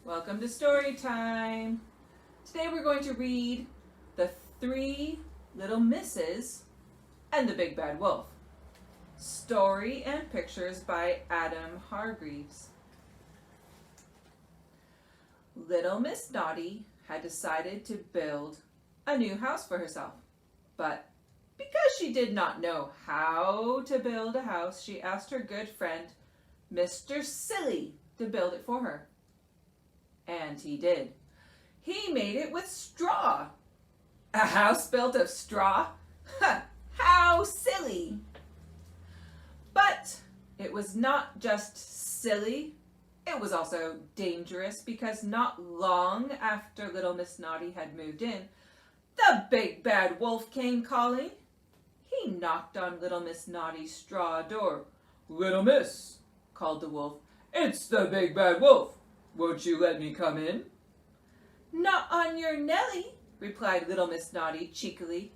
Welcome to Storytime. Today we're going to read The Three Little Misses and the Big Bad Wolf. Story and pictures by Adam Hargreaves. Little Miss Naughty had decided to build a new house for herself, but because she did not know how to build a house, she asked her good friend, Mr. Silly, to build it for her. And he did. He made it with straw. A house built of straw? How silly! But it was not just silly, it was also dangerous, because not long after Little Miss Naughty had moved in, the big bad wolf came calling. He knocked on Little Miss Naughty's straw door. "Little Miss," called the wolf, "it's the big bad wolf. Won't you let me come in?" "Not on your Nelly," replied Little Miss Naughty cheekily.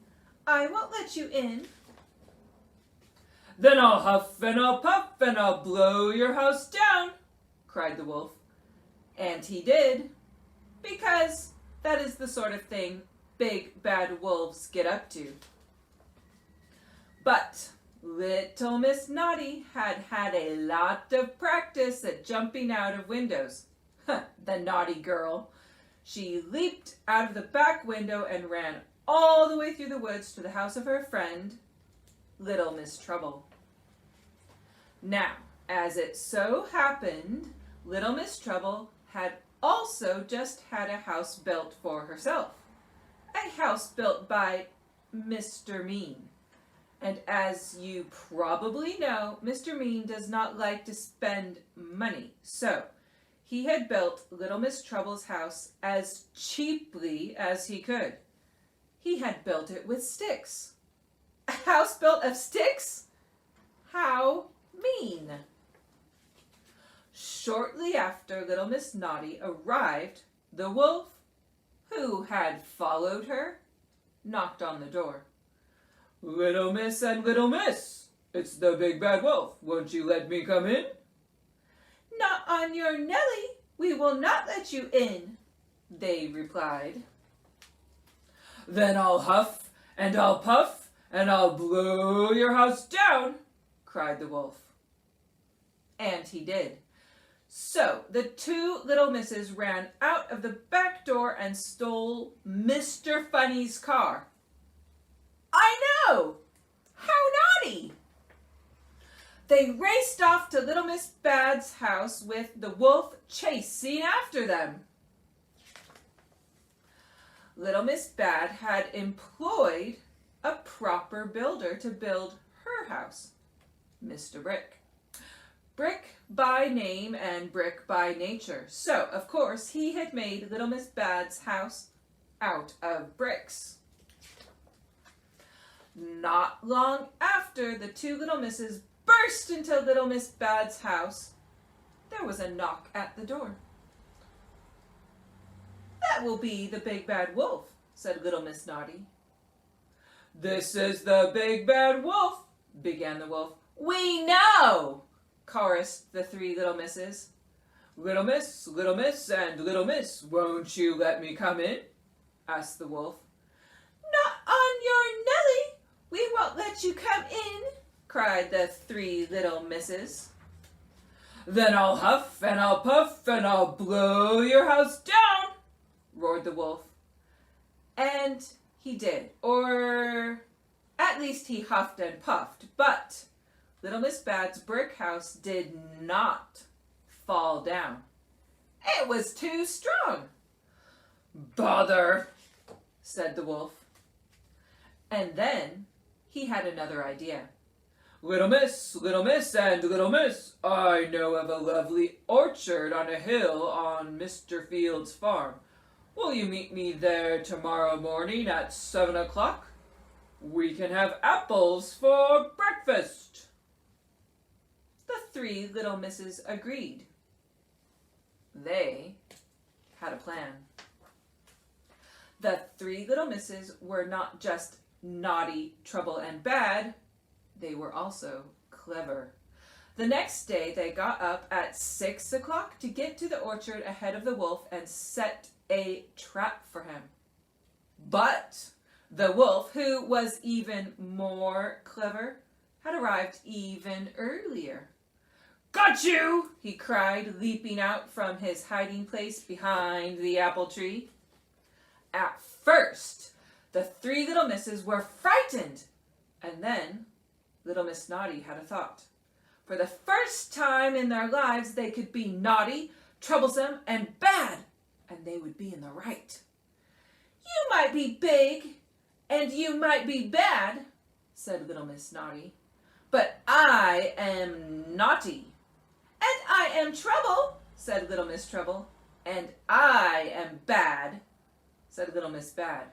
"I won't let you in." "Then I'll huff and I'll puff and I'll blow your house down," cried the wolf. And he did, because that is the sort of thing big bad wolves get up to. But Little Miss Naughty had had a lot of practice at jumping out of windows. The naughty girl. She leaped out of the back window and ran all the way through the woods to the house of her friend, Little Miss Trouble. Now, as it so happened, Little Miss Trouble had also just had a house built for herself. A house built by Mr. Mean. And as you probably know, Mr. Mean does not like to spend money. So, he had built Little Miss Trouble's house as cheaply as he could. He had built it with sticks. A house built of sticks? How mean! Shortly after Little Miss Naughty arrived, the wolf, who had followed her, knocked on the door. "Little Miss and Little Miss, it's the big bad wolf. Won't you let me come in?" "Not on your Nelly, we will not let you in," they replied. "Then I'll huff and I'll puff and I'll blow your house down," cried the wolf. And he did. So the two little misses ran out of the back door and stole Mr. Funny's car. I know! How naughty! They raced off to Little Miss Bad's house with the wolf chasing after them. Little Miss Bad had employed a proper builder to build her house, Mr. Brick. Brick by name and brick by nature. So, of course, he had made Little Miss Bad's house out of bricks. Not long after the two little misses burst into Little Miss Bad's house, there was a knock at the door. "That will be the big bad wolf," said Little Miss Naughty. "This is the big bad wolf," began the wolf. "We know," chorused the three little misses. Little Miss, and Little Miss, won't you let me come in?" asked the wolf. "Not on your Nelly, we won't let you come in," cried the three little misses. "Then I'll huff and I'll puff and I'll blow your house down," roared the wolf. And he did, or at least he huffed and puffed, but Little Miss Bad's brick house did not fall down. It was too strong. "Bother," said the wolf. And then he had another idea. Little Miss, and Little Miss, I know of a lovely orchard on a hill on Mr. Field's farm. Will you meet me there tomorrow morning at 7 o'clock? We can have apples for breakfast." The three little misses agreed. They had a plan. The three little misses were not just naughty, trouble, and bad. They were also clever. The next day they got up at 6 o'clock to get to the orchard ahead of the wolf and set a trap for him. But the wolf, who was even more clever, had arrived even earlier. "Got you!" he cried, leaping out from his hiding place behind the apple tree. At first, the three little misses were frightened, and then Little Miss Naughty had a thought. For the first time in their lives, they could be naughty, troublesome, and bad, and they would be in the right. "You might be big, and you might be bad," said Little Miss Naughty, "but I am naughty." "And I am Trouble," said Little Miss Trouble. "And I am bad," said Little Miss Bad.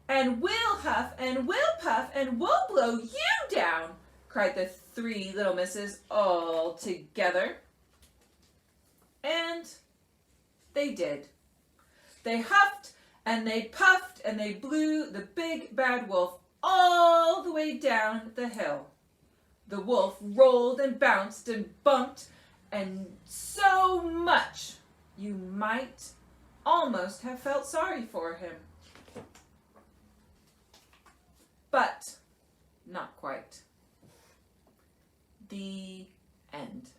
"And we'll huff and we'll puff and we'll blow you down," cried the three little misses all together. And they did. They huffed and they puffed and they blew the big bad wolf all the way down the hill. The wolf rolled and bounced and bumped, and so much you might almost have felt sorry for him. But not quite. The end.